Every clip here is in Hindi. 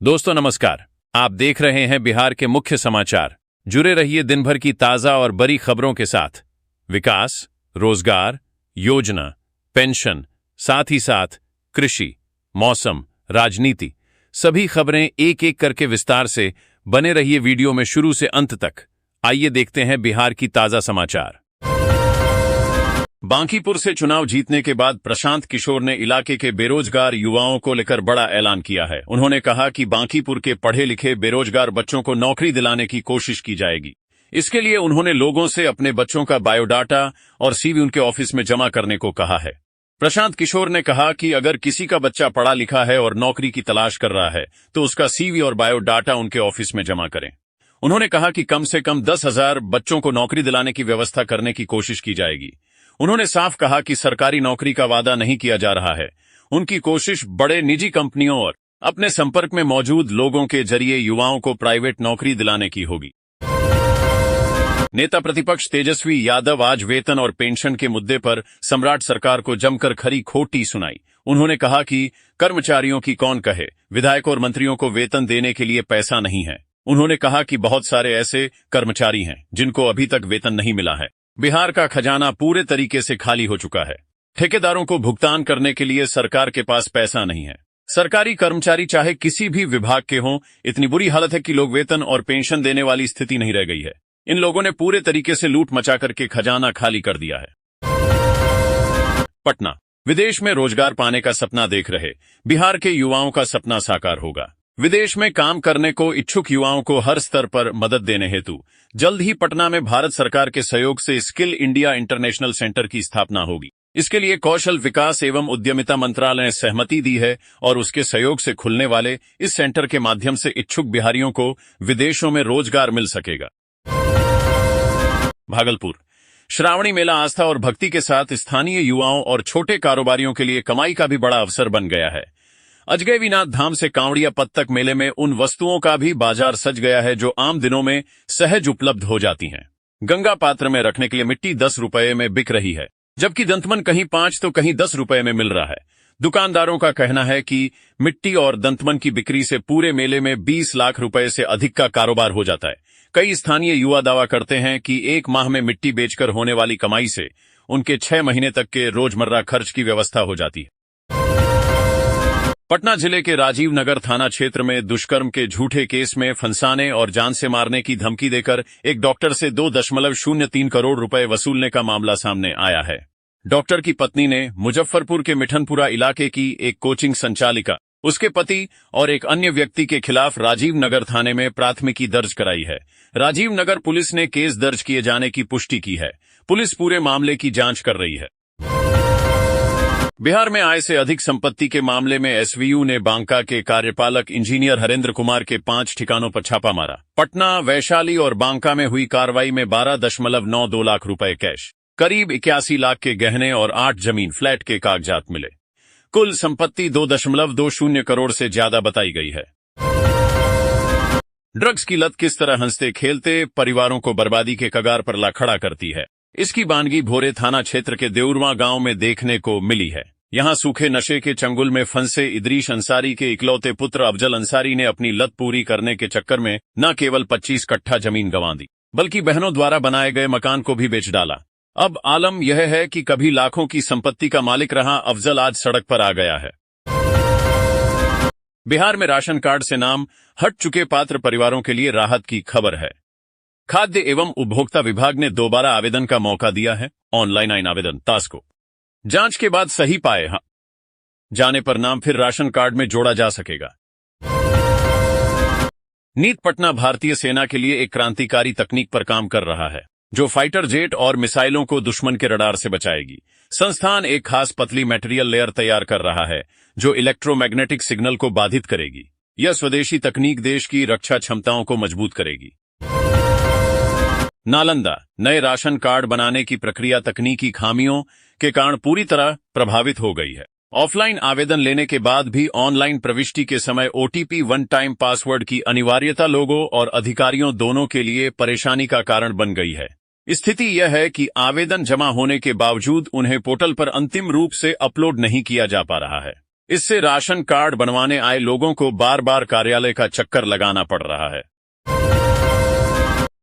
दोस्तों नमस्कार। आप देख रहे हैं बिहार के मुख्य समाचार। जुड़े रहिए दिन भर की ताजा और बड़ी खबरों के साथ। विकास, रोजगार, योजना, पेंशन, साथ ही साथ कृषि, मौसम, राजनीति, सभी खबरें एक एक करके विस्तार से। बने रहिए वीडियो में शुरू से अंत तक। आइए देखते हैं बिहार की ताजा समाचार। बांकीपुर से चुनाव जीतने के बाद प्रशांत किशोर ने इलाके के बेरोजगार युवाओं को लेकर बड़ा ऐलान किया है। उन्होंने कहा कि बांकीपुर के पढ़े लिखे बेरोजगार बच्चों को नौकरी दिलाने की कोशिश की जाएगी। इसके लिए उन्होंने लोगों से अपने बच्चों का बायोडाटा और सीवी उनके ऑफिस में जमा करने को कहा है। प्रशांत किशोर ने कहा कि अगर किसी का बच्चा पढ़ा लिखा है और नौकरी की तलाश कर रहा है तो उसका सीवी और बायोडाटा उनके ऑफिस में जमा करें। उन्होंने कहा कि कम से कम 10,000 बच्चों को नौकरी दिलाने की व्यवस्था करने की कोशिश की जाएगी। उन्होंने साफ कहा कि सरकारी नौकरी का वादा नहीं किया जा रहा है। उनकी कोशिश बड़े निजी कंपनियों और अपने संपर्क में मौजूद लोगों के जरिए युवाओं को प्राइवेट नौकरी दिलाने की होगी। नेता प्रतिपक्ष तेजस्वी यादव आज वेतन और पेंशन के मुद्दे पर सम्राट सरकार को जमकर खरी खोटी सुनाई। उन्होंने कहा कि कर्मचारियों की कौन कहे, विधायकों और मंत्रियों को वेतन देने के लिए पैसा नहीं है। उन्होंने कहा कि बहुत सारे ऐसे कर्मचारी हैं जिनको अभी तक वेतन नहीं मिला है। बिहार का खजाना पूरे तरीके से खाली हो चुका है। ठेकेदारों को भुगतान करने के लिए सरकार के पास पैसा नहीं है। सरकारी कर्मचारी चाहे किसी भी विभाग के हों, इतनी बुरी हालत है कि लोग वेतन और पेंशन देने वाली स्थिति नहीं रह गई है। इन लोगों ने पूरे तरीके से लूट मचा करके खजाना खाली कर दिया है। पटना, विदेश में रोजगार पाने का सपना देख रहे बिहार के युवाओं का सपना साकार होगा। विदेश में काम करने को इच्छुक युवाओं को हर स्तर पर मदद देने हेतु जल्द ही पटना में भारत सरकार के सहयोग से स्किल इंडिया इंटरनेशनल सेंटर की स्थापना होगी। इसके लिए कौशल विकास एवं उद्यमिता मंत्रालय ने सहमति दी है और उसके सहयोग से खुलने वाले इस सेंटर के माध्यम से इच्छुक बिहारियों को विदेशों में रोजगार मिल सकेगा। भागलपुर, श्रावणी मेला आस्था और भक्ति के साथ स्थानीय युवाओं और छोटे कारोबारियों के लिए कमाई का भी बड़ा अवसर बन गया है। अजगैबीनाथ धाम से कांवड़िया पद तक मेले में उन वस्तुओं का भी बाजार सज गया है जो आम दिनों में सहज उपलब्ध हो जाती हैं। गंगा पात्र में रखने के लिए मिट्टी 10 रुपये में बिक रही है, जबकि दंतमन कहीं 5 तो कहीं 10 रुपये में मिल रहा है। दुकानदारों का कहना है कि मिट्टी और दंतमन की बिक्री से पूरे मेले में 20 लाख रुपए से अधिक का कारोबार हो जाता है। कई स्थानीय युवा दावा करते हैं कि एक माह में मिट्टी बेचकर होने वाली कमाई से उनके 6 महीने तक के रोजमर्रा खर्च की व्यवस्था हो जाती है। पटना जिले के राजीव नगर थाना क्षेत्र में दुष्कर्म के झूठे केस में फंसाने और जान से मारने की धमकी देकर एक डॉक्टर से 2.03 करोड़ रुपए वसूलने का मामला सामने आया है। डॉक्टर की पत्नी ने मुजफ्फरपुर के मिठनपुरा इलाके की एक कोचिंग संचालिका, उसके पति और एक अन्य व्यक्ति के खिलाफ राजीव नगर थाने में प्राथमिकी दर्ज कराई है। राजीव नगर पुलिस ने केस दर्ज किए जाने की पुष्टि की है। पुलिस पूरे मामले की जांच कर रही है। बिहार में आय से अधिक संपत्ति के मामले में एसवीयू ने बांका के कार्यपालक इंजीनियर हरेंद्र कुमार के 5 ठिकानों पर छापा मारा। पटना, वैशाली और बांका में हुई कार्रवाई में 12.92 लाख रुपए कैश, करीब 81 लाख के गहने और 8 जमीन फ्लैट के कागजात मिले। कुल संपत्ति 2.20 करोड़ से ज्यादा बताई गई है। ड्रग्स की लत किस तरह हंसते खेलते परिवारों को बर्बादी के कगार पर ला खड़ा करती है, इसकी बानगी भोरे थाना क्षेत्र के देउरवा गांव में देखने को मिली है। यहां सूखे नशे के चंगुल में फंसे इदरीश अंसारी के इकलौते पुत्र अफजल अंसारी ने अपनी लत पूरी करने के चक्कर में न केवल 25 कट्ठा जमीन गंवा दी, बल्कि बहनों द्वारा बनाए गए मकान को भी बेच डाला। अब आलम यह है कि कभी लाखों की संपत्ति का मालिक रहा अफजल आज सड़क पर आ गया है। बिहार में राशन कार्ड से नाम हट चुके पात्र परिवारों के लिए राहत की खबर है। खाद्य एवं उपभोक्ता विभाग ने दोबारा आवेदन का मौका दिया है। ऑनलाइन आवेदन तास को जांच के बाद सही पाए जाने पर नाम फिर राशन कार्ड में जोड़ा जा सकेगा। नीट पटना भारतीय सेना के लिए एक क्रांतिकारी तकनीक पर काम कर रहा है जो फाइटर जेट और मिसाइलों को दुश्मन के रडार से बचाएगी। संस्थान एक खास पतली मटेरियल लेयर तैयार कर रहा है जो इलेक्ट्रोमैग्नेटिक सिग्नल को बाधित करेगी। यह स्वदेशी तकनीक देश की रक्षा क्षमताओं को मजबूत करेगी। नालंदा, नए राशन कार्ड बनाने की प्रक्रिया तकनीकी खामियों के कारण पूरी तरह प्रभावित हो गई है। ऑफलाइन आवेदन लेने के बाद भी ऑनलाइन प्रविष्टि के समय ओटीपी वन टाइम पासवर्ड की अनिवार्यता लोगों और अधिकारियों दोनों के लिए परेशानी का कारण बन गई है। स्थिति यह है कि आवेदन जमा होने के बावजूद उन्हें पोर्टल पर अंतिम रूप से अपलोड नहीं किया जा पा रहा है। इससे राशन कार्ड बनवाने आए लोगों को बार बार कार्यालय का चक्कर लगाना पड़ रहा है।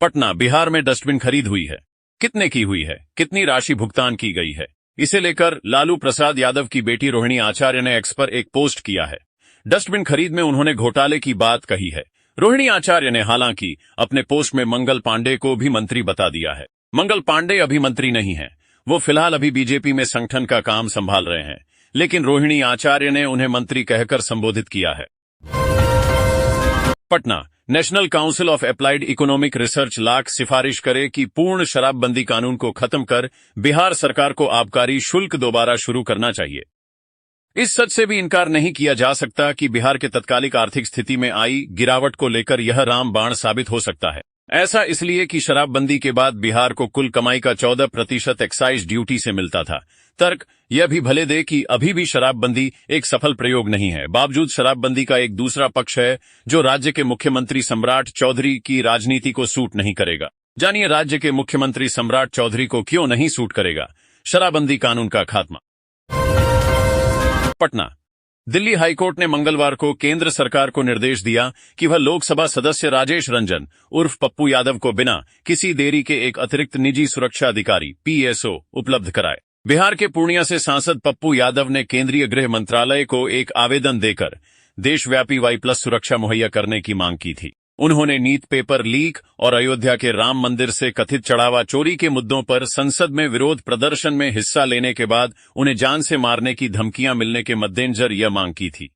पटना, बिहार में डस्टबिन खरीद हुई है। कितने की हुई है, कितनी राशि भुगतान की गई है, इसे लेकर लालू प्रसाद यादव की बेटी रोहिणी आचार्य ने एक्स पर एक पोस्ट किया है। डस्टबिन खरीद में उन्होंने घोटाले की बात कही है। रोहिणी आचार्य ने हालांकि अपने पोस्ट में मंगल पांडे को भी मंत्री बता दिया है। मंगल पांडे अभी मंत्री नहीं है, वो फिलहाल अभी बीजेपी में संगठन का काम संभाल रहे हैं, लेकिन रोहिणी आचार्य ने उन्हें मंत्री कहकर संबोधित किया है। Patna, national council of applied economic research lakh सिफारिश करे कि पूर्ण शराबबंदी कानून को खत्म कर बिहार सरकार को आबकारी शुल्क दोबारा शुरू करना चाहिए। इस सच से भी इनकार नहीं किया जा सकता कि बिहार के तत्कालिक आर्थिक स्थिति में आई गिरावट को लेकर यह रामबाण साबित हो सकता है। ऐसा इसलिए कि शराबबंदी के बाद बिहार को कुल कमाई का 14% एक्साइज ड्यूटी से मिलता था। तर्क यह भी भले दे कि अभी भी शराबबंदी एक सफल प्रयोग नहीं है। बावजूद शराबबंदी का एक दूसरा पक्ष है जो राज्य के मुख्यमंत्री सम्राट चौधरी की राजनीति को सूट नहीं करेगा। जानिए राज्य के मुख्यमंत्री सम्राट चौधरी को क्यों नहीं सूट करेगा शराबबंदी कानून का खात्मा। पटना, दिल्ली हाईकोर्ट ने मंगलवार को केंद्र सरकार को निर्देश दिया कि वह लोकसभा सदस्य राजेश रंजन उर्फ पप्पू यादव को बिना किसी देरी के एक अतिरिक्त निजी सुरक्षा अधिकारी पीएसओ उपलब्ध कराए। बिहार के पूर्णिया से सांसद पप्पू यादव ने केंद्रीय गृह मंत्रालय को एक आवेदन देकर देशव्यापी वाई+ सुरक्षा मुहैया करने की मांग की थी। उन्होंने नीट पेपर लीक और अयोध्या के राम मंदिर से कथित चढ़ावा चोरी के मुद्दों पर संसद में विरोध प्रदर्शन में हिस्सा लेने के बाद उन्हें जान से मारने की धमकियां मिलने के मद्देनजर यह मांग की थी।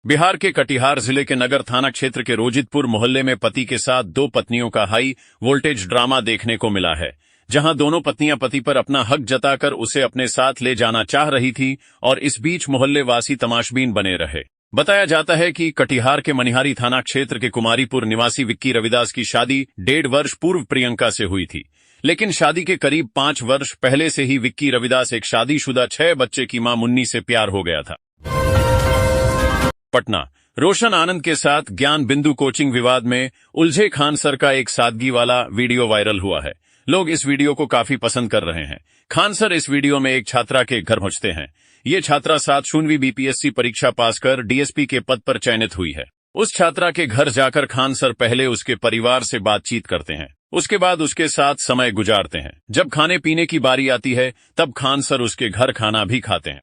बिहार के कटिहार जिले के नगर थाना क्षेत्र के रोजितपुर मोहल्ले में पति के साथ दो पत्नियों का हाई वोल्टेज ड्रामा देखने को मिला है, जहां दोनों पत्नियां पति पर अपना हक जताकर उसे अपने साथ ले जाना चाह रही थी और इस बीच मोहल्ले वासी तमाशबीन बने रहे। बताया जाता है कि कटिहार के मनिहारी थाना क्षेत्र के कुमारीपुर निवासी विक्की रविदास की शादी 1.5 वर्ष पूर्व प्रियंका से हुई थी, लेकिन शादी के करीब 5 वर्ष पहले से ही विक्की रविदास एक शादीशुदा 6 बच्चे की मां मुन्नी से प्यार हो गया था। पटना, रोशन आनंद के साथ ज्ञान बिंदु कोचिंग विवाद में उलझे खान सर का एक सादगी वाला वीडियो वायरल हुआ है। लोग इस वीडियो को काफी पसंद कर रहे हैं। खान सर इस वीडियो में एक छात्रा के घर पहुंचते हैं। ये छात्रा 7वीं बीपीएससी परीक्षा पास कर डीएसपी के पद पर चयनित हुई है। उस छात्रा के घर जाकर खान सर पहले उसके परिवार से बातचीत करते हैं, उसके बाद उसके साथ समय गुजारते हैं। जब खाने पीने की बारी आती है तब खान सर उसके घर खाना भी खाते हैं।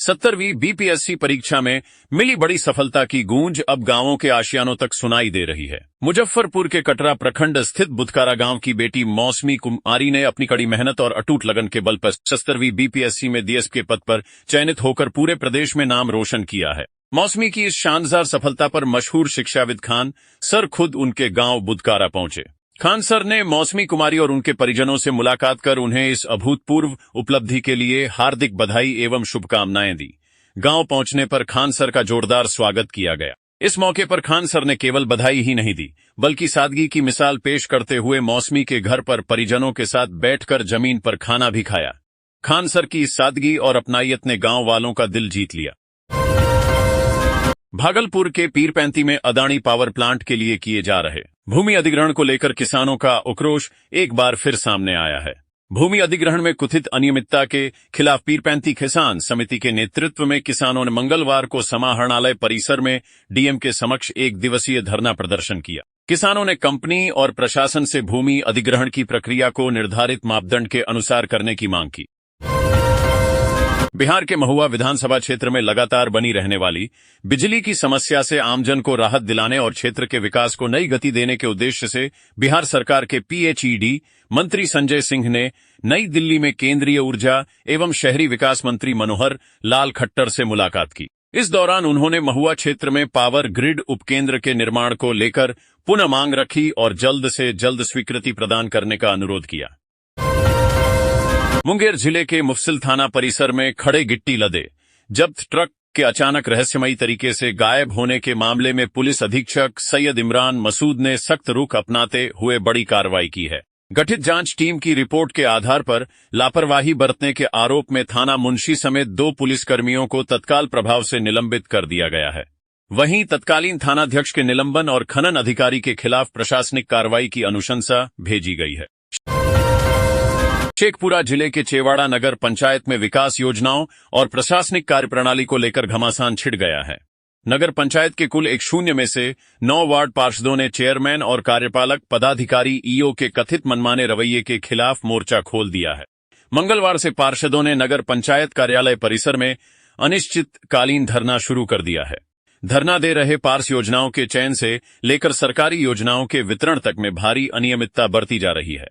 70वीं बीपीएससी परीक्षा में मिली बड़ी सफलता की गूंज अब गांवों के आशियानों तक सुनाई दे रही है। मुजफ्फरपुर के कटरा प्रखंड स्थित बुधकारा गांव की बेटी मौसमी कुमारी ने अपनी कड़ी मेहनत और अटूट लगन के बल पर 70वीं बीपीएससी में डीएसपी के पद पर चयनित होकर पूरे प्रदेश में नाम रोशन किया है। मौसमी की इस शानदार सफलता पर मशहूर शिक्षाविद खान सर खुद उनके गांव बुधकारा पहुंचे। खान सर ने मौसमी कुमारी और उनके परिजनों से मुलाकात कर उन्हें इस अभूतपूर्व उपलब्धि के लिए हार्दिक बधाई एवं शुभकामनाएं दी। गांव पहुंचने पर खान सर का जोरदार स्वागत किया गया। इस मौके पर खान सर ने केवल बधाई ही नहीं दी, बल्कि सादगी की मिसाल पेश करते हुए मौसमी के घर पर परिजनों के साथ बैठकर जमीन पर खाना भी खाया। खान सर की इस सादगी और अपनायत ने गांव वालों का दिल जीत लिया। भागलपुर के पीरपैंती में अदानी पावर प्लांट के लिए किए जा रहे भूमि अधिग्रहण को लेकर किसानों का उक्रोश एक बार फिर सामने आया है। भूमि अधिग्रहण में कथित अनियमितता के खिलाफ पीरपैंती किसान समिति के नेतृत्व में किसानों ने मंगलवार को समाहरणालय परिसर में डीएम के समक्ष 1 दिवसीय धरना प्रदर्शन किया। किसानों ने कंपनी और प्रशासन से भूमि अधिग्रहण की प्रक्रिया को निर्धारित मापदंड के अनुसार करने की मांग की। बिहार के महुआ विधानसभा क्षेत्र में लगातार बनी रहने वाली बिजली की समस्या से आमजन को राहत दिलाने और क्षेत्र के विकास को नई गति देने के उद्देश्य से बिहार सरकार के पीएचईडी मंत्री संजय सिंह ने नई दिल्ली में केंद्रीय ऊर्जा एवं शहरी विकास मंत्री मनोहर लाल खट्टर से मुलाकात की। इस दौरान उन्होंने महुआ क्षेत्र में पावर ग्रिड उपकेंद्र के निर्माण को लेकर पुनः मांग रखी और जल्द से जल्द स्वीकृति प्रदान करने का अनुरोध किया। मुंगेर जिले के मुफस्सिल थाना परिसर में खड़े गिट्टी लदे जब्त ट्रक के अचानक रहस्यमयी तरीके से गायब होने के मामले में पुलिस अधीक्षक सैयद इमरान मसूद ने सख्त रुख अपनाते हुए बड़ी कार्रवाई की है। गठित जांच टीम की रिपोर्ट के आधार पर लापरवाही बरतने के आरोप में थाना मुंशी समेत 2 पुलिसकर्मियों को तत्काल प्रभाव से निलंबित कर दिया गया है। वहीं तत्कालीन थानाध्यक्ष के निलंबन और खनन अधिकारी के खिलाफ प्रशासनिक कार्रवाई की अनुशंसा भेजी गई है। शेखपुरा जिले के चेवाड़ा नगर पंचायत में विकास योजनाओं और प्रशासनिक कार्यप्रणाली को लेकर घमासान छिड़ गया है। नगर पंचायत के कुल 100 में से 9 वार्ड पार्षदों ने चेयरमैन और कार्यपालक पदाधिकारी ईओ के कथित मनमाने रवैये के खिलाफ मोर्चा खोल दिया है। मंगलवार से पार्षदों ने नगर पंचायत कार्यालय परिसर में अनिश्चितकालीन धरना शुरू कर दिया है। धरना दे रहे पार्ष योजनाओं के चयन से लेकर सरकारी योजनाओं के वितरण तक में भारी अनियमितता बरती जा रही है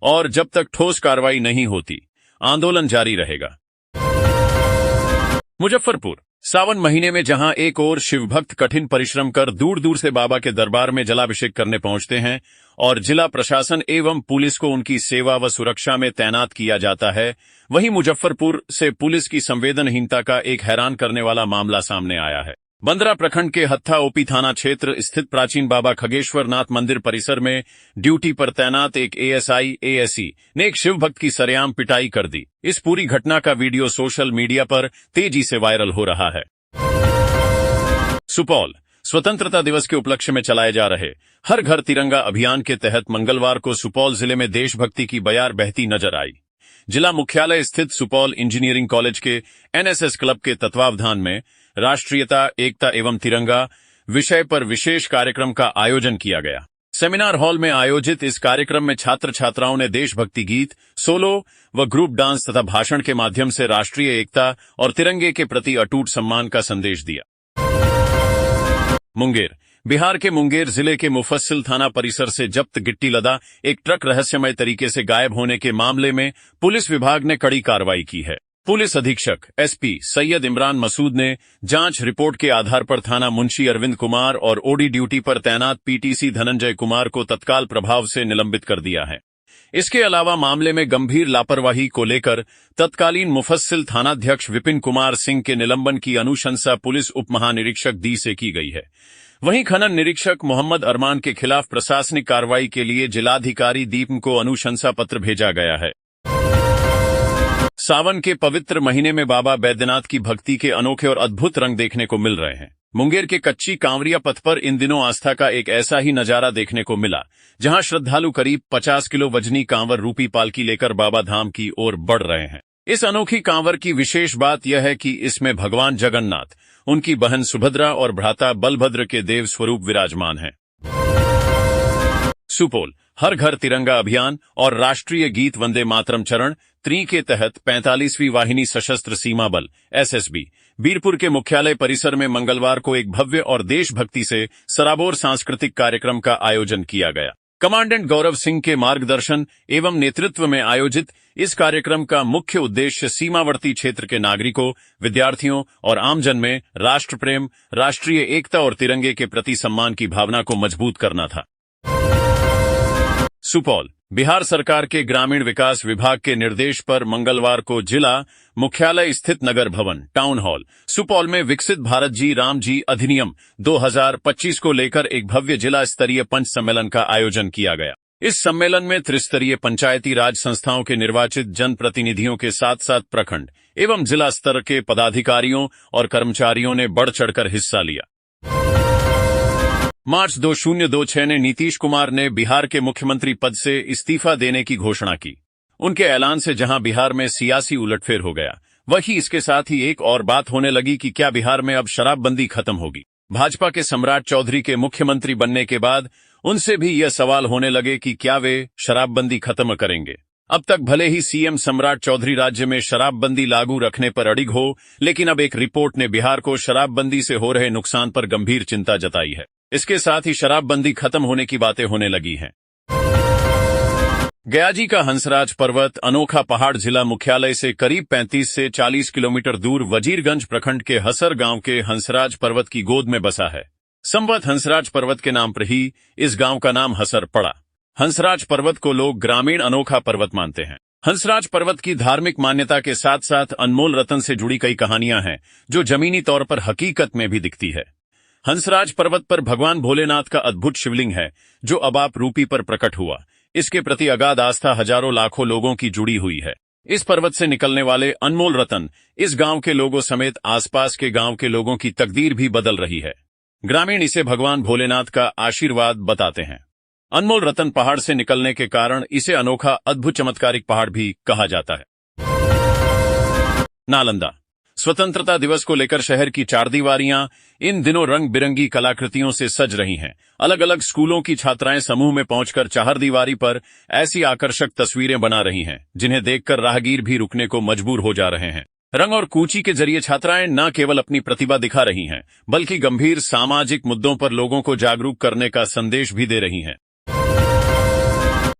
और जब तक ठोस कार्रवाई नहीं होती आंदोलन जारी रहेगा। मुजफ्फरपुर सावन महीने में जहां एक ओर शिवभक्त कठिन परिश्रम कर दूर दूर से बाबा के दरबार में जलाभिषेक करने पहुंचते हैं और जिला प्रशासन एवं पुलिस को उनकी सेवा व सुरक्षा में तैनात किया जाता है, वहीं मुजफ्फरपुर से पुलिस की संवेदनहीनता का एक हैरान करने वाला मामला सामने आया है। बंदरा प्रखंड के हत्था ओपी थाना क्षेत्र स्थित प्राचीन बाबा खगेश्वर नाथ मंदिर परिसर में ड्यूटी पर तैनात एक एएसआई एएसई ने एक शिवभक्त की सरेआम पिटाई कर दी। इस पूरी घटना का वीडियो सोशल मीडिया पर तेजी से वायरल हो रहा है। सुपौल स्वतंत्रता दिवस के उपलक्ष्य में चलाए जा रहे हर घर तिरंगा अभियान के तहत मंगलवार को सुपौल जिले में देशभक्ति की बयार बहती नजर आई। जिला मुख्यालय स्थित सुपौल इंजीनियरिंग कॉलेज के एनएसएस क्लब के तत्वावधान में राष्ट्रीयता, एकता एवं तिरंगा विषय पर विशेष कार्यक्रम का आयोजन किया गया। सेमिनार हॉल में आयोजित इस कार्यक्रम में छात्र छात्राओं ने देशभक्ति गीत, सोलो व ग्रुप डांस तथा भाषण के माध्यम से राष्ट्रीय एकता और तिरंगे के प्रति अटूट सम्मान का संदेश दिया। मुंगेर बिहार के मुंगेर जिले के मुफस्सिल थाना परिसर से जब्त गिट्टी लदा एक ट्रक रहस्यमय तरीके से गायब होने के मामले में पुलिस विभाग ने कड़ी कार्रवाई की है। पुलिस अधीक्षक एसपी सैयद इमरान मसूद ने जांच रिपोर्ट के आधार पर थाना मुंशी अरविंद कुमार और ओडी ड्यूटी पर तैनात पीटीसी धनंजय कुमार को तत्काल प्रभाव से निलंबित कर दिया है। इसके अलावा मामले में गंभीर लापरवाही को लेकर तत्कालीन मुफस्सिल थानाध्यक्ष विपिन कुमार सिंह के निलंबन की अनुशंसा पुलिस उप महानिरीक्षक डी से की गई है। वहीं खनन निरीक्षक मोहम्मद अरमान के खिलाफ प्रशासनिक कार्रवाई के लिए जिलाधिकारी दीप को अनुशंसा पत्र भेजा गया है। सावन के पवित्र महीने में बाबा बैद्यनाथ की भक्ति के अनोखे और अद्भुत रंग देखने को मिल रहे हैं। मुंगेर के कच्ची कांवरिया पथ पर इन दिनों आस्था का एक ऐसा ही नजारा देखने को मिला, जहां श्रद्धालु करीब 50 किलो वजनी कांवर रूपी पालकी लेकर बाबा धाम की ओर बढ़ रहे हैं। इस अनोखी कांवर की विशेष बात यह है कि इसमें भगवान जगन्नाथ, उनकी बहन सुभद्रा और भ्राता बलभद्र के देव स्वरूप विराजमान हैं। सुपौल हर घर तिरंगा अभियान और राष्ट्रीय गीत वंदे मातरम चरण 3 के तहत 45वीं वाहिनी सशस्त्र सीमा बल एसएसबी बीरपुर के मुख्यालय परिसर में मंगलवार को एक भव्य और देशभक्ति से सराबोर सांस्कृतिक कार्यक्रम का आयोजन किया गया। कमांडेंट गौरव सिंह के मार्गदर्शन एवं नेतृत्व में आयोजित इस कार्यक्रम का मुख्य उद्देश्य सीमावर्ती क्षेत्र के नागरिकों, विद्यार्थियों और आमजन में राष्ट्र प्रेम, राष्ट्रीय एकता और तिरंगे के प्रति सम्मान की भावना को मजबूत करना था। सुपौल बिहार सरकार के ग्रामीण विकास विभाग के निर्देश पर मंगलवार को जिला मुख्यालय स्थित नगर भवन टाउन हॉल सुपौल में विकसित भारत जी राम जी अधिनियम 2025 को लेकर एक भव्य जिला स्तरीय पंच सम्मेलन का आयोजन किया गया। इस सम्मेलन में त्रिस्तरीय पंचायती राज संस्थाओं के निर्वाचित जनप्रतिनिधियों के साथ साथ प्रखंड एवं जिला स्तर के पदाधिकारियों और कर्मचारियों ने बढ़ चढ़कर हिस्सा लिया। मार्च 2026 ने नीतीश कुमार ने बिहार के मुख्यमंत्री पद से इस्तीफा देने की घोषणा की। उनके ऐलान से जहां बिहार में सियासी उलटफेर हो गया, वहीं इसके साथ ही एक और बात होने लगी कि क्या बिहार में अब शराबबंदी खत्म होगी। भाजपा के सम्राट चौधरी के मुख्यमंत्री बनने के बाद उनसे भी यह सवाल होने लगे कि क्या वे शराबबंदी खत्म करेंगे। अब तक भले ही सीएम सम्राट चौधरी राज्य में शराबबंदी लागू रखने पर अड़िग हो, लेकिन अब एक रिपोर्ट ने बिहार को शराबबंदी से हो रहे नुकसान पर गंभीर चिंता जताई है। इसके साथ ही शराबबंदी खत्म होने की बातें होने लगी हैं। गयाजी का हंसराज पर्वत अनोखा पहाड़ जिला मुख्यालय से करीब 35 से 40 किलोमीटर दूर वजीरगंज प्रखंड के हसर गांव के हंसराज पर्वत की गोद में बसा है। संवत हंसराज पर्वत के नाम पर ही इस गांव का नाम हसर पड़ा। हंसराज पर्वत को लोग ग्रामीण अनोखा पर्वत मानते हैं। हंसराज पर्वत की धार्मिक मान्यता के साथ साथ अनमोल रतन से जुड़ी कई कहानियां हैं, जो जमीनी तौर पर हकीकत में भी दिखती है। हंसराज पर्वत पर भगवान भोलेनाथ का अद्भुत शिवलिंग है, जो अबाप रूपी पर प्रकट हुआ। इसके प्रति अगाध आस्था हजारों लाखों लोगों की जुड़ी हुई है। इस पर्वत से निकलने वाले अनमोल रतन इस गांव के लोगों समेत आसपास के गांव के लोगों की तकदीर भी बदल रही है। ग्रामीण इसे भगवान भोलेनाथ का आशीर्वाद बताते हैं। अनमोल रतन पहाड़ से निकलने के कारण इसे अनोखा अद्भुत चमत्कारिक पहाड़ भी कहा जाता है। नालंदा। स्वतंत्रता दिवस को लेकर शहर की चारदीवारियां इन दिनों रंग बिरंगी कलाकृतियों से सज रही हैं। अलग अलग स्कूलों की छात्राएं समूह में पहुंचकर चारदीवारी पर ऐसी आकर्षक तस्वीरें बना रही हैं जिन्हें देखकर राहगीर भी रुकने को मजबूर हो जा रहे हैं। रंग और कूची के जरिए छात्राएं न केवल अपनी प्रतिभा दिखा रही हैं बल्कि गंभीर सामाजिक मुद्दों पर लोगों को जागरूक करने का संदेश भी दे रही हैं।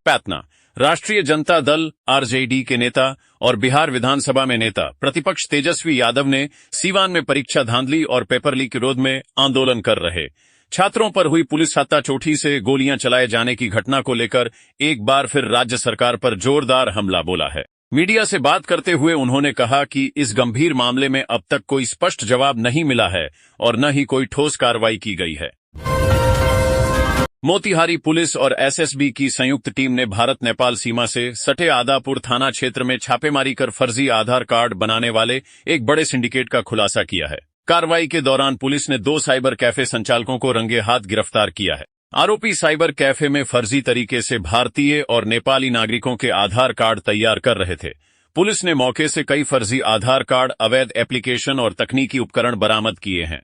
पैतना। राष्ट्रीय जनता दल आरजेडी के नेता और बिहार विधानसभा में नेता प्रतिपक्ष तेजस्वी यादव ने सीवान में परीक्षा धांधली और पेपर लीक के विरोध में आंदोलन कर रहे छात्रों पर हुई पुलिस हाथाचोटी से गोलियां चलाए जाने की घटना को लेकर एक बार फिर राज्य सरकार पर जोरदार हमला बोला है। मीडिया से बात करते हुए उन्होंने कहा कि इस गंभीर मामले में अब तक कोई स्पष्ट जवाब नहीं मिला है और न ही कोई ठोस कार्रवाई की गई है। मोतिहारी पुलिस और एसएसबी की संयुक्त टीम ने भारत नेपाल सीमा से सटे आदापुर थाना क्षेत्र में छापेमारी कर फर्जी आधार कार्ड बनाने वाले एक बड़े सिंडिकेट का खुलासा किया है। कार्रवाई के दौरान पुलिस ने 2 साइबर कैफे संचालकों को रंगे हाथ गिरफ्तार किया है। आरोपी साइबर कैफे में फर्जी तरीके से भारतीय और नेपाली नागरिकों के आधार कार्ड तैयार कर रहे थे। पुलिस ने मौके से कई फर्जी आधार कार्ड, अवैध एप्लीकेशन और तकनीकी उपकरण बरामद किए हैं।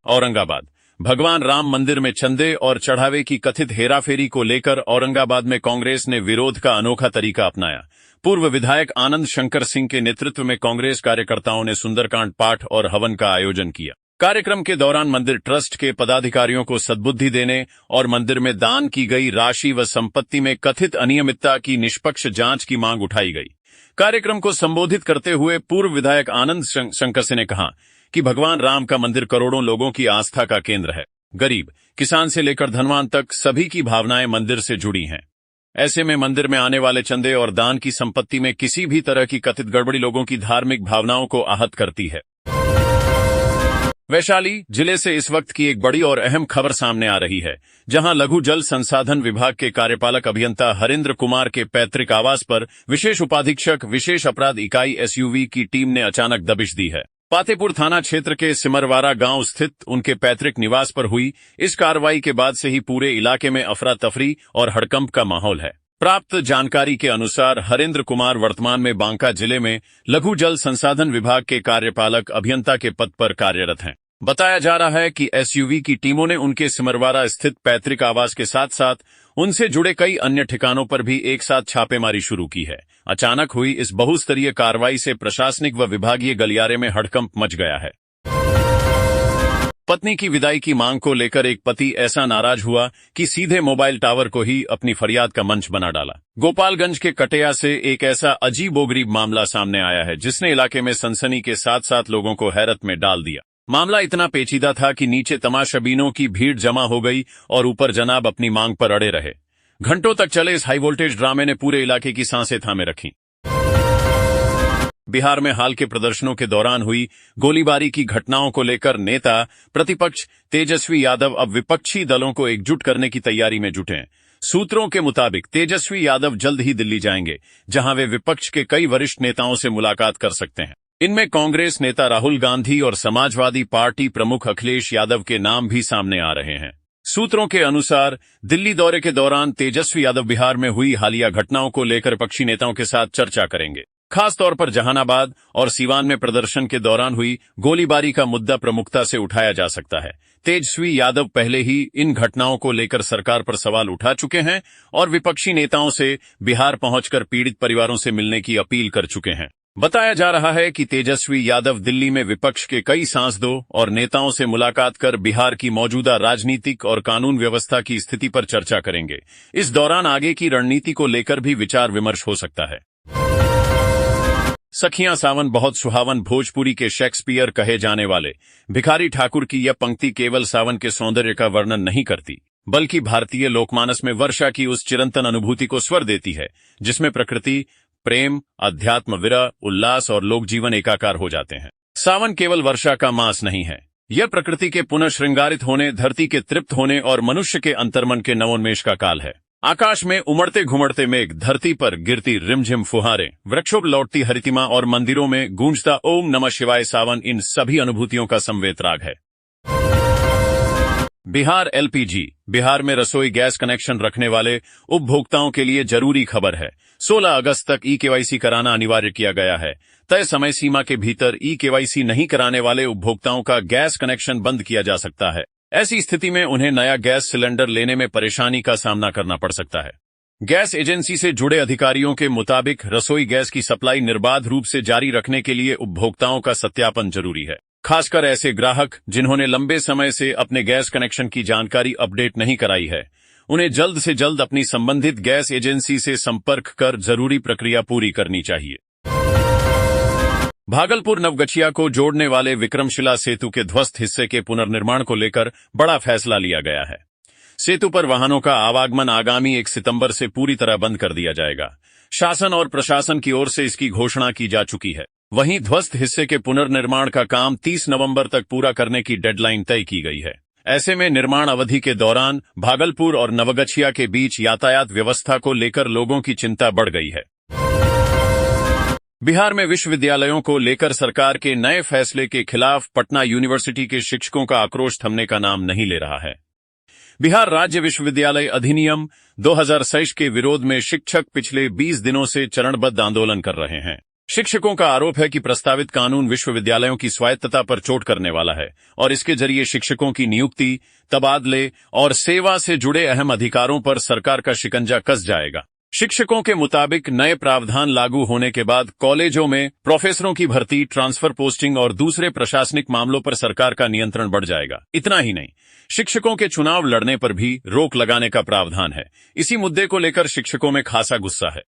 औरंगाबाद। भगवान राम मंदिर में चंदे और चढ़ावे की कथित हेराफेरी को लेकर औरंगाबाद में कांग्रेस ने विरोध का अनोखा तरीका अपनाया। पूर्व विधायक आनंद शंकर सिंह के नेतृत्व में कांग्रेस कार्यकर्ताओं ने सुंदरकांड पाठ और हवन का आयोजन किया। कार्यक्रम के दौरान मंदिर ट्रस्ट के पदाधिकारियों को सद्बुद्धि देने और मंदिर में दान की गई राशि व संपत्ति में कथित अनियमितता की निष्पक्ष जांच की मांग उठाई गई। कार्यक्रम को संबोधित करते हुए पूर्व विधायक आनंद शंकर सिंह ने कहा कि भगवान राम का मंदिर करोड़ों लोगों की आस्था का केंद्र है। गरीब, किसान से लेकर धनवान तक सभी की भावनाएं मंदिर से जुड़ी हैं। ऐसे में मंदिर में आने वाले चंदे और दान की संपत्ति में किसी भी तरह की कथित गड़बड़ी लोगों की धार्मिक भावनाओं को आहत करती है। वैशाली जिले से इस वक्त की एक बड़ी और अहम खबर सामने आ रही है, जहां लघु जल संसाधन विभाग के कार्यपालक अभियंता हरेंद्र कुमार के पैतृक आवास पर विशेष उपाधीक्षक विशेष अपराध इकाई एसयूवी की टीम ने अचानक दबिश दी है। पातेपुर थाना क्षेत्र के सिमरवारा गांव स्थित उनके पैतृक निवास पर हुई इस कार्रवाई के बाद से ही पूरे इलाके में अफरा तफरी और हड़कंप का माहौल है। प्राप्त जानकारी के अनुसार हरेंद्र कुमार वर्तमान में बांका जिले में लघु जल संसाधन विभाग के कार्यपालक अभियंता के पद पर कार्यरत हैं। बताया जा रहा है कि एसयूवी की टीमों ने उनके सिमरवारा स्थित पैतृक आवास के साथ साथ उनसे जुड़े कई अन्य ठिकानों पर भी एक साथ छापेमारी शुरू की है। अचानक हुई इस बहुस्तरीय कार्रवाई से प्रशासनिक व विभागीय गलियारे में हड़कंप मच गया है। पत्नी की विदाई की मांग को लेकर एक पति ऐसा नाराज हुआ कि सीधे मोबाइल टावर को ही अपनी फरियाद का मंच बना डाला। गोपालगंज के कटेया से एक ऐसा अजीबोगरीब मामला सामने आया है जिसने इलाके में सनसनी के साथ साथ लोगों को हैरत में डाल दिया। मामला इतना पेचीदा था कि नीचे तमाशाबीनों की भीड़ जमा हो गई और ऊपर जनाब अपनी मांग पर अड़े रहे। घंटों तक चले इस हाई वोल्टेज ड्रामे ने पूरे इलाके की सांसें थामे रखीं। बिहार में हाल के प्रदर्शनों के दौरान हुई गोलीबारी की घटनाओं को लेकर नेता प्रतिपक्ष तेजस्वी यादव अब विपक्षी दलों को एकजुट करने की तैयारी में जुटे हैं। सूत्रों के मुताबिक तेजस्वी यादव जल्द ही दिल्ली जाएंगे, जहां वे विपक्ष के कई वरिष्ठ नेताओं से मुलाकात कर सकते हैं। इनमें कांग्रेस नेता राहुल गांधी और समाजवादी पार्टी प्रमुख अखिलेश यादव के नाम भी सामने आ रहे हैं। सूत्रों के अनुसार दिल्ली दौरे के दौरान तेजस्वी यादव बिहार में हुई हालिया घटनाओं को लेकर विपक्षी नेताओं के साथ चर्चा करेंगे। खासतौर पर जहानाबाद और सीवान में प्रदर्शन के दौरान हुई गोलीबारी का मुद्दा प्रमुखता से उठाया जा सकता है। तेजस्वी यादव पहले ही इन घटनाओं को लेकर सरकार पर सवाल उठा चुके हैं और विपक्षी नेताओं से बिहार पहुंचकर पीड़ित परिवारों से मिलने की अपील कर चुके हैं। बताया जा रहा है कि तेजस्वी यादव दिल्ली में विपक्ष के कई सांसदों और नेताओं से मुलाकात कर बिहार की मौजूदा राजनीतिक और कानून व्यवस्था की स्थिति पर चर्चा करेंगे। इस दौरान आगे की रणनीति को लेकर भी विचार विमर्श हो सकता है। सखियां सावन बहुत सुहावन भोजपुरी के शेक्सपियर कहे जाने वाले भिखारी ठाकुर की यह पंक्ति केवल सावन के सौंदर्य का वर्णन नहीं करती, बल्कि भारतीय लोकमानस में वर्षा की उस चिरंतन अनुभूति को स्वर देती है जिसमें प्रकृति, प्रेम, अध्यात्म, विरह, उल्लास और लोक जीवन एकाकार हो जाते हैं। सावन केवल वर्षा का मास नहीं है, यह प्रकृति के पुनः श्रृंगारित होने, धरती के तृप्त होने और मनुष्य के अंतर्मन के नवोन्मेष का काल है। आकाश में उमड़ते घुमड़ते मेघ, धरती पर गिरती रिमझिम फुहारें, वृक्षों पर लौटती हरितिमा और मंदिरों में गूंजता ओम नमः शिवाय सावन इन सभी अनुभूतियों का संवेद राग है। बिहार एलपीजी। बिहार में रसोई गैस कनेक्शन रखने वाले उपभोक्ताओं के लिए जरूरी खबर है। 16 अगस्त तक ई-केवाईसी कराना अनिवार्य किया गया है। तय समय सीमा के भीतर ई-केवाईसी नहीं कराने वाले उपभोक्ताओं का गैस कनेक्शन बंद किया जा सकता है। ऐसी स्थिति में उन्हें नया गैस सिलेंडर लेने में परेशानी का सामना करना पड़ सकता है। गैस एजेंसी से जुड़े अधिकारियों के मुताबिक रसोई गैस की सप्लाई निर्बाध रूप से जारी रखने के लिए उपभोक्ताओं का सत्यापन जरूरी है। खासकर ऐसे ग्राहक जिन्होंने लंबे समय से अपने गैस कनेक्शन की जानकारी अपडेट नहीं कराई है, उन्हें जल्द से जल्द अपनी संबंधित गैस एजेंसी से संपर्क कर जरूरी प्रक्रिया पूरी करनी चाहिए। भागलपुर नवगछिया को जोड़ने वाले विक्रमशिला सेतु के ध्वस्त हिस्से के पुनर्निर्माण को लेकर बड़ा फैसला लिया गया है। सेतु पर वाहनों का आवागमन आगामी 1 सितंबर से पूरी तरह बंद कर दिया जाएगा। शासन और प्रशासन की ओर से इसकी घोषणा की जा चुकी है। वहीं ध्वस्त हिस्से के पुनर्निर्माण का काम 30 नवंबर तक पूरा करने की डेडलाइन तय की गई है। ऐसे में निर्माण अवधि के दौरान भागलपुर और नवगछिया के बीच यातायात व्यवस्था को लेकर लोगों की चिंता बढ़ गई है। बिहार में विश्वविद्यालयों को लेकर सरकार के नए फैसले के खिलाफ पटना यूनिवर्सिटी के शिक्षकों का आक्रोश थमने का नाम नहीं ले रहा है। बिहार राज्य विश्वविद्यालय अधिनियम 2023 के विरोध में शिक्षक पिछले 20 दिनों से चरणबद्ध आंदोलन कर रहे हैं। शिक्षकों का आरोप है कि प्रस्तावित कानून विश्वविद्यालयों की स्वायत्तता पर चोट करने वाला है और इसके जरिए शिक्षकों की नियुक्ति, तबादले और सेवा से जुड़े अहम अधिकारों पर सरकार का शिकंजा कस जाएगा। शिक्षकों के मुताबिक नए प्रावधान लागू होने के बाद कॉलेजों में प्रोफेसरों की भर्ती, ट्रांसफर पोस्टिंग और दूसरे प्रशासनिक मामलों पर सरकार का नियंत्रण बढ़ जाएगा। इतना ही नहीं, शिक्षकों के चुनाव लड़ने पर भी रोक लगाने का प्रावधान है। इसी मुद्दे को लेकर शिक्षकों में खासा गुस्सा है।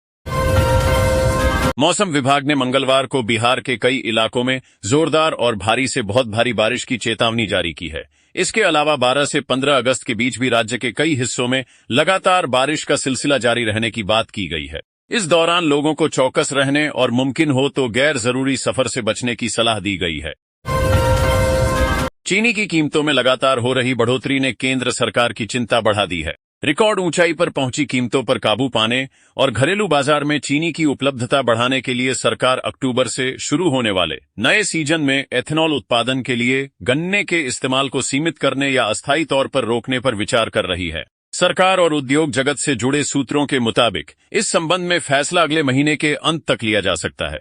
मौसम विभाग ने मंगलवार को बिहार के कई इलाकों में जोरदार और भारी से बहुत भारी बारिश की चेतावनी जारी की है। इसके अलावा 12 से 15 अगस्त के बीच भी राज्य के कई हिस्सों में लगातार बारिश का सिलसिला जारी रहने की बात की गई है। इस दौरान लोगों को चौकस रहने और मुमकिन हो तो गैर जरूरी सफर से बचने की सलाह दी गई है। चीनी की कीमतों में लगातार हो रही बढ़ोतरी ने केंद्र सरकार की चिंता बढ़ा दी है। रिकॉर्ड ऊंचाई पर पहुंची कीमतों पर काबू पाने और घरेलू बाजार में चीनी की उपलब्धता बढ़ाने के लिए सरकार अक्टूबर से शुरू होने वाले नए सीजन में एथेनॉल उत्पादन के लिए गन्ने के इस्तेमाल को सीमित करने या अस्थायी तौर पर रोकने पर विचार कर रही है। सरकार और उद्योग जगत से जुड़े सूत्रों के मुताबिक इस संबंध में फैसला अगले महीने के अंत तक लिया जा सकता है।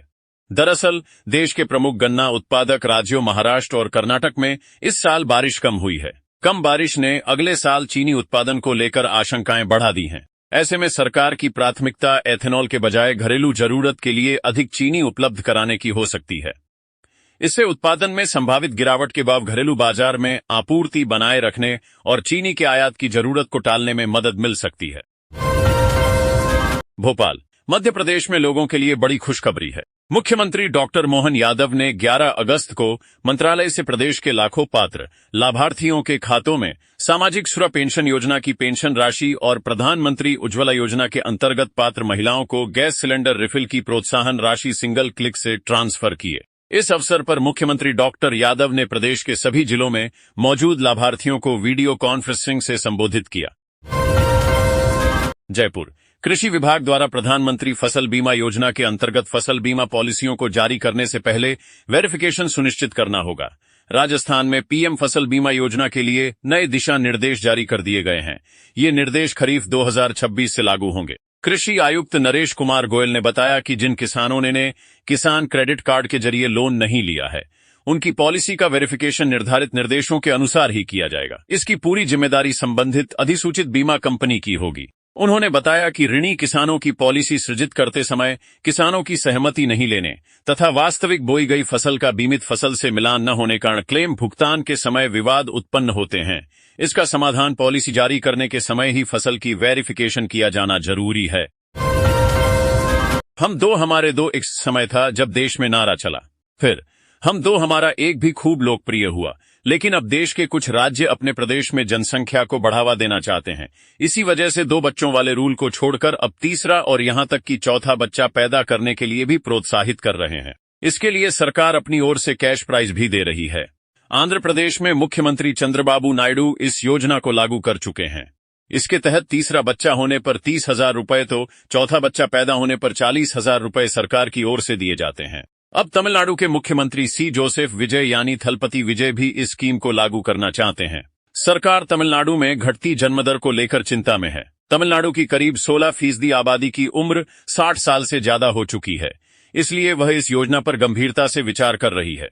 दरअसल देश के प्रमुख गन्ना उत्पादक राज्यों महाराष्ट्र और कर्नाटक में इस साल बारिश कम हुई है। कम बारिश ने अगले साल चीनी उत्पादन को लेकर आशंकाएं बढ़ा दी हैं। ऐसे में सरकार की प्राथमिकता एथेनॉल के बजाय घरेलू जरूरत के लिए अधिक चीनी उपलब्ध कराने की हो सकती है। इससे उत्पादन में संभावित गिरावट के बाद घरेलू बाजार में आपूर्ति बनाए रखने और चीनी के आयात की जरूरत को टालने में मदद मिल सकती है। भोपाल, मध्य प्रदेश में लोगों के लिए बड़ी खुशखबरी है। मुख्यमंत्री डॉक्टर मोहन यादव ने 11 अगस्त को मंत्रालय से प्रदेश के लाखों पात्र लाभार्थियों के खातों में सामाजिक सुरक्षा पेंशन योजना की पेंशन राशि और प्रधानमंत्री उज्ज्वला योजना के अंतर्गत पात्र महिलाओं को गैस सिलेंडर रिफिल की प्रोत्साहन राशि सिंगल क्लिक से ट्रांसफर किए। इस अवसर पर मुख्यमंत्री डॉक्टर यादव ने प्रदेश के सभी जिलों में मौजूद लाभार्थियों को वीडियो कॉन्फ्रेंसिंग से संबोधित किया। जयपुर, कृषि विभाग द्वारा प्रधानमंत्री फसल बीमा योजना के अंतर्गत फसल बीमा पॉलिसियों को जारी करने से पहले वेरिफिकेशन सुनिश्चित करना होगा। राजस्थान में पीएम फसल बीमा योजना के लिए नए दिशा निर्देश जारी कर दिए गए हैं। ये निर्देश खरीफ 2026 से लागू होंगे। कृषि आयुक्त नरेश कुमार गोयल ने बताया कि जिन किसानों ने किसान क्रेडिट कार्ड के जरिए लोन नहीं लिया है, उनकी पॉलिसी का वेरिफिकेशन निर्धारित निर्देशों के अनुसार ही किया जाएगा। इसकी पूरी जिम्मेदारी संबंधित अधिसूचित बीमा कंपनी की होगी। उन्होंने बताया कि ऋणी किसानों की पॉलिसी सृजित करते समय किसानों की सहमति नहीं लेने तथा वास्तविक बोई गई फसल का बीमित फसल से मिलान न होने कारण क्लेम भुगतान के समय विवाद उत्पन्न होते हैं। इसका समाधान पॉलिसी जारी करने के समय ही फसल की वेरिफिकेशन किया जाना जरूरी है। हम दो हमारे दो एक समय था जब देश में नारा चला, फिर हम दो हमारा एक भी खूब लोकप्रिय हुआ, लेकिन अब देश के कुछ राज्य अपने प्रदेश में जनसंख्या को बढ़ावा देना चाहते हैं। इसी वजह से 2 बच्चों वाले रूल को छोड़कर अब तीसरा और यहां तक कि चौथा बच्चा पैदा करने के लिए भी प्रोत्साहित कर रहे हैं। इसके लिए सरकार अपनी ओर से कैश प्राइज भी दे रही है। आंध्र प्रदेश में मुख्यमंत्री चंद्रबाबू नायडू इस योजना को लागू कर चुके हैं। इसके तहत तीसरा बच्चा होने पर 30,000 रुपए तो चौथा बच्चा पैदा होने पर 40,000 रुपए सरकार की ओर से दिए जाते हैं। अब तमिलनाडु के मुख्यमंत्री सी जोसेफ विजय यानी थलपति विजय भी इस स्कीम को लागू करना चाहते हैं। सरकार तमिलनाडु में घटती जन्मदर को लेकर चिंता में है। तमिलनाडु की करीब 16% आबादी की उम्र 60 साल से ज्यादा हो चुकी है, इसलिए वह इस योजना पर गंभीरता से विचार कर रही है।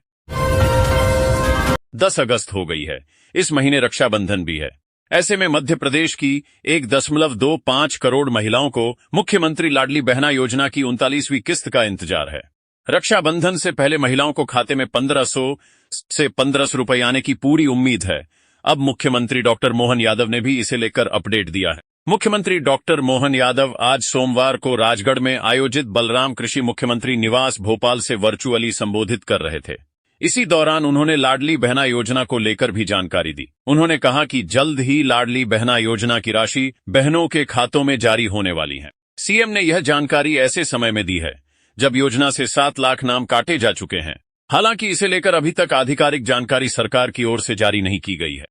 10 अगस्त हो गई है। इस महीने रक्षाबंधन भी है। ऐसे में मध्य प्रदेश की 1.25 करोड़ महिलाओं को मुख्यमंत्री लाडली बहना योजना की 39वीं किस्त का इंतजार है। रक्षाबंधन से पहले महिलाओं को खाते में 1500 से 1500 रुपए आने की पूरी उम्मीद है। अब मुख्यमंत्री डॉक्टर मोहन यादव ने भी इसे लेकर अपडेट दिया है। मुख्यमंत्री डॉक्टर मोहन यादव आज सोमवार को राजगढ़ में आयोजित बलराम कृषि मुख्यमंत्री निवास भोपाल से वर्चुअली संबोधित कर रहे थे। इसी दौरान उन्होंने लाडली बहना योजना को लेकर भी जानकारी दी। उन्होंने कहा कि जल्द ही लाडली बहना योजना की राशि बहनों के खातों में जारी होने वाली है। सीएम ने यह जानकारी ऐसे समय में दी है जब योजना से 7 लाख नाम काटे जा चुके हैं। हालांकि इसे लेकर अभी तक आधिकारिक जानकारी सरकार की ओर से जारी नहीं की गई है।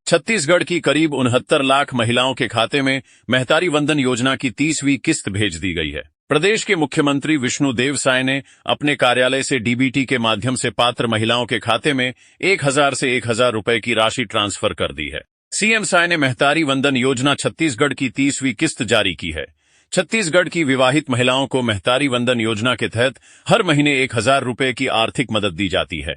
छत्तीसगढ़ की करीब 69 लाख महिलाओं के खाते में महतारी वंदन योजना की 30वीं किस्त भेज दी गई है। प्रदेश के मुख्यमंत्री विष्णुदेव साय ने अपने कार्यालय से डीबीटी के माध्यम से पात्र महिलाओं के खाते में 1000 से 1000 रुपए की राशि ट्रांसफर कर दी है। सीएम साय ने महतारी वंदन योजना छत्तीसगढ़ की 30वीं किस्त जारी की है। छत्तीसगढ़ की विवाहित महिलाओं को महतारी वंदन योजना के तहत हर महीने 1000 रुपए की आर्थिक मदद दी जाती है।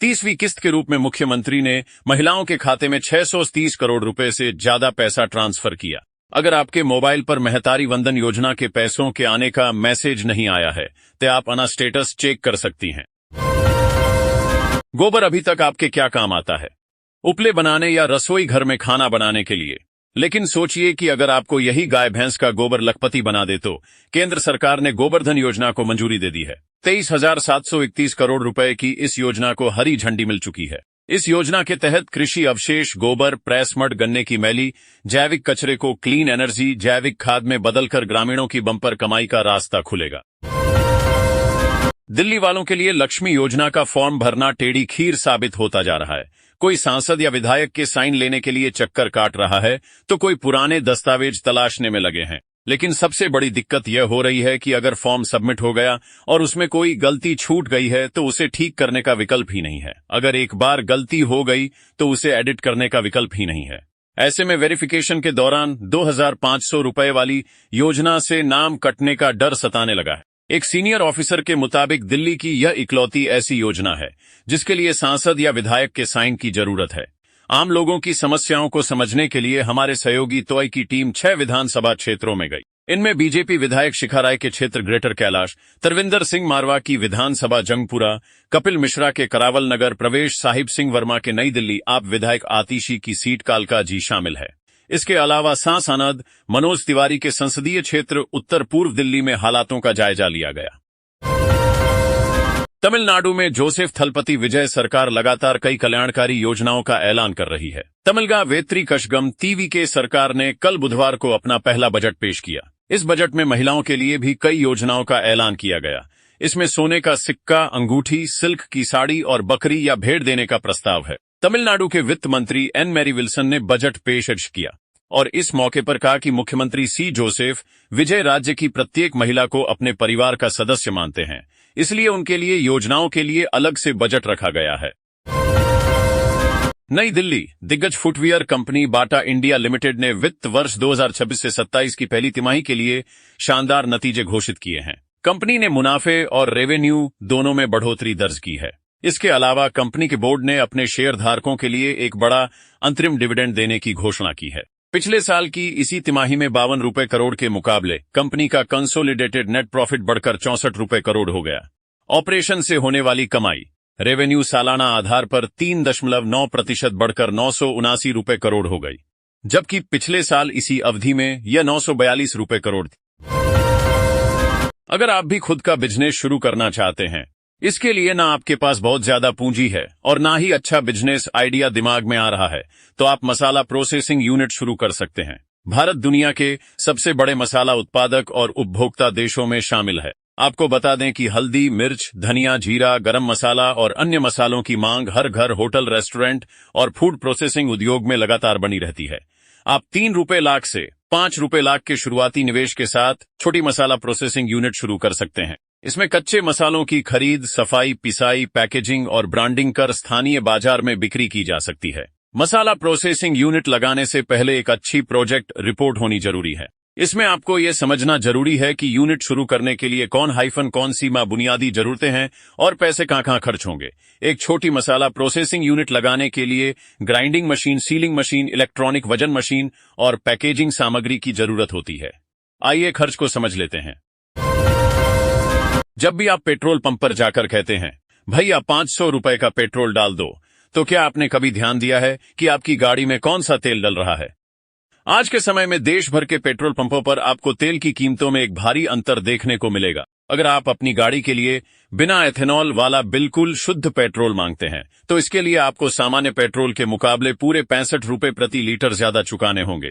30वीं किस्त के रूप में मुख्यमंत्री ने महिलाओं के खाते में 630 करोड़ रुपए से ज्यादा पैसा ट्रांसफर किया। अगर आपके मोबाइल पर महतारी वंदन योजना के पैसों के आने का मैसेज नहीं आया है तो आप अपना स्टेटस चेक कर सकती हैं। गोबर अभी तक आपके क्या काम आता है? उपले बनाने या रसोई घर में खाना बनाने के लिए। लेकिन सोचिए कि अगर आपको यही गाय भैंस का गोबर लखपति बना दे तो केंद्र सरकार ने गोबरधन योजना को मंजूरी दे दी है। 23,731 करोड़ रुपए की इस योजना को हरी झंडी मिल चुकी है। इस योजना के तहत कृषि अवशेष, गोबर, प्रेस मड, गन्ने की मैली, जैविक कचरे को क्लीन एनर्जी, जैविक खाद में बदलकर ग्रामीणों की बम्पर कमाई का रास्ता खुलेगा। दिल्ली वालों के लिए लक्ष्मी योजना का फॉर्म भरना टेढ़ी खीर साबित होता जा रहा है। कोई सांसद या विधायक के साइन लेने के लिए चक्कर काट रहा है तो कोई पुराने दस्तावेज तलाशने में लगे हैं। लेकिन सबसे बड़ी दिक्कत यह हो रही है कि अगर फॉर्म सबमिट हो गया और उसमें कोई गलती छूट गई है तो उसे ठीक करने का विकल्प ही नहीं है। अगर एक बार गलती हो गई तो उसे एडिट करने का विकल्प ही नहीं है। ऐसे में वेरिफिकेशन के दौरान 2500 रुपए वाली योजना से नाम कटने का डर सताने लगा है। एक सीनियर ऑफिसर के मुताबिक दिल्ली की यह इकलौती ऐसी योजना है जिसके लिए सांसद या विधायक के साइन की जरूरत है। आम लोगों की समस्याओं को समझने के लिए हमारे सहयोगी तोय की टीम 6 विधानसभा क्षेत्रों में गई। इनमें बीजेपी विधायक शिखा राय के क्षेत्र ग्रेटर कैलाश, तरविंदर सिंह मारवा की विधानसभा जंगपुरा, कपिल मिश्रा के करावल नगर, प्रवेश साहिब सिंह वर्मा के नई दिल्ली, आप विधायक आतिशी की सीट कालका जी शामिल है। इसके अलावा सांसद मनोज तिवारी के संसदीय क्षेत्र उत्तर पूर्व दिल्ली में हालातों का जायजा लिया गया। तमिलनाडु में जोसेफ थलपति विजय सरकार लगातार कई कल्याणकारी योजनाओं का ऐलान कर रही है। तमिलगा वेत्री कशगम टीवीके सरकार ने कल बुधवार को अपना पहला बजट पेश किया। इस बजट में महिलाओं के लिए भी कई योजनाओं का ऐलान किया गया। इसमें सोने का सिक्का, अंगूठी, सिल्क की साड़ी और बकरी या भेड़ देने का प्रस्ताव है। तमिलनाडु के वित्त मंत्री एन मैरी विल्सन ने बजट पेश किया और इस मौके पर कहा कि मुख्यमंत्री सी जोसेफ विजय राज्य की प्रत्येक महिला को अपने परिवार का सदस्य मानते हैं, इसलिए उनके लिए योजनाओं के लिए अलग से बजट रखा गया है। नई दिल्ली, दिग्गज footwear company Bata India limited ने वित्त वर्ष 2026 से 27 की पहली तिमाही के लिए शानदार नतीजे घोषित किए हैं। कंपनी ने मुनाफे और रेवेन्यू दोनों में बढ़ोतरी दर्ज की है। इसके अलावा कंपनी के बोर्ड ने अपने शेयर धारकों के लिए एक बड़ा अंतरिम डिविडेंड देने की घोषणा की है। पिछले साल की इसी तिमाही में 52 रुपए करोड़ के मुकाबले कंपनी का कंसोलिडेटेड नेट प्रॉफिट बढ़कर 64 रुपए करोड़ हो गया। ऑपरेशन से होने वाली कमाई, रेवेन्यू सालाना आधार पर 3.9% बढ़कर 979 रुपए करोड़ हो गई, जबकि पिछले साल इसी अवधि में यह 942 रुपए करोड़ थी। अगर आप भी खुद का बिजनेस शुरू करना चाहते हैं, इसके लिए ना आपके पास बहुत ज्यादा पूंजी है और ना ही अच्छा बिजनेस आइडिया दिमाग में आ रहा है, तो आप मसाला प्रोसेसिंग यूनिट शुरू कर सकते हैं। भारत दुनिया के सबसे बड़े मसाला उत्पादक और उपभोक्ता देशों में शामिल है। आपको बता दें कि हल्दी, मिर्च, धनिया, जीरा, गरम मसाला और अन्य मसालों की मांग हर घर, होटल, रेस्टोरेंट और फूड प्रोसेसिंग उद्योग में लगातार बनी रहती है। आप 3 रुपए लाख से 5 रुपए लाख के शुरुआती निवेश के साथ छोटी मसाला प्रोसेसिंग यूनिट शुरू कर सकते हैं। इसमें कच्चे मसालों की खरीद, सफाई, पिसाई, पैकेजिंग और ब्रांडिंग कर स्थानीय बाजार में बिक्री की जा सकती है। मसाला प्रोसेसिंग यूनिट लगाने से पहले एक अच्छी प्रोजेक्ट रिपोर्ट होनी जरूरी है। इसमें आपको यह समझना जरूरी है कि यूनिट शुरू करने के लिए कौन सी बुनियादी जरूरतें हैं और पैसे कहां खर्च होंगे। एक छोटी मसाला प्रोसेसिंग यूनिट लगाने के लिए grinding machine, sealing machine, electronic वजन मशीन और पैकेजिंग सामग्री की जरूरत होती है। आइए खर्च को समझ लेते हैं। जब भी आप पेट्रोल पंप पर जाकर कहते हैं, भैया 500 रुपए का पेट्रोल डाल दो, तो क्या आपने कभी ध्यान दिया है कि आपकी गाड़ी में कौन सा तेल डल रहा है? आज के समय में देश भर के पेट्रोल पंपों पर आपको तेल की कीमतों में एक भारी अंतर देखने को मिलेगा। अगर आप अपनी गाड़ी के लिए बिना एथेनॉल वाला बिल्कुल शुद्ध पेट्रोल मांगते हैं, तो इसके लिए आपको सामान्य पेट्रोल के मुकाबले पूरे 65 रुपए प्रति लीटर ज्यादा चुकाने होंगे।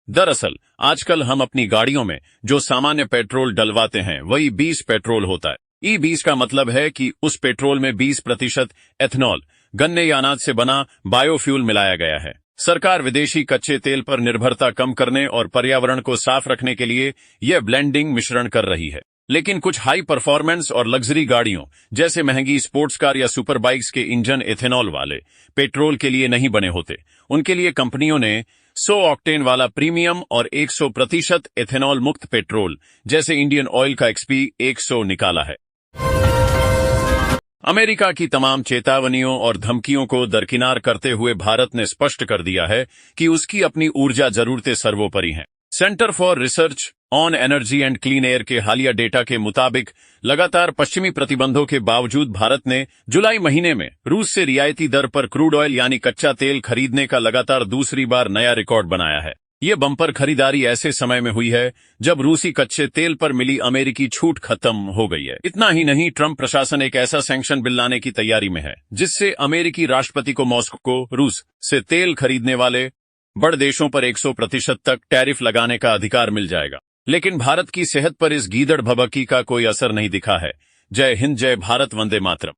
दरअसल आजकल हम अपनी गाड़ियों में जो सामान्य पेट्रोल डलवाते हैं वही 20 पेट्रोल होता है। E20 का मतलब है कि उस पेट्रोल में 20% एथेनॉल, गन्ने या अनाज से बना बायोफ्यूल मिलाया गया है। सरकार विदेशी कच्चे तेल पर निर्भरता कम करने और पर्यावरण को साफ रखने के लिए यह ब्लेंडिंग मिश्रण कर रही है। लेकिन कुछ हाई परफॉर्मेंस और लग्जरी गाड़ियों जैसे महंगी स्पोर्ट्स कार या सुपर बाइक्स के इंजन एथेनॉल वाले पेट्रोल के लिए नहीं बने होते। उनके लिए कंपनियों ने 100 ऑक्टेन वाला प्रीमियम और 100% एथेनॉल मुक्त पेट्रोल जैसे इंडियन ऑयल का XP 100 निकाला है। अमेरिका की तमाम चेतावनियों और धमकियों को दरकिनार करते हुए भारत ने स्पष्ट कर दिया है कि उसकी अपनी ऊर्जा जरूरतें सर्वोपरि हैं। Centre for research on energy and clean air के हालिया डेटा के मुताबिक लगातार पश्चिमी प्रतिबंधों के बावजूद भारत ने जुलाई महीने में रूस से रियायती दर पर क्रूड ऑयल यानी कच्चा तेल खरीदने का लगातार दूसरी बार नया रिकॉर्ड बनाया है। ये बम्पर खरीदारी ऐसे समय में हुई है जब रूसी कच्चे तेल पर मिली अमेरिकी छूट खत्म हो गई है। इतना ही नहीं, ट्रंप प्रशासन एक ऐसा सैंक्शन बिल लाने की तैयारी में है जिससे अमेरिकी राष्ट्रपति को मॉस्को को रूस से तेल खरीदने वाले बड़े देशों पर 100% तक टैरिफ लगाने का अधिकार मिल जाएगा। लेकिन भारत की सेहत पर इस गीदड़ भभकी का कोई असर नहीं दिखा है। जय हिंद, जय भारत, वंदे मातरम।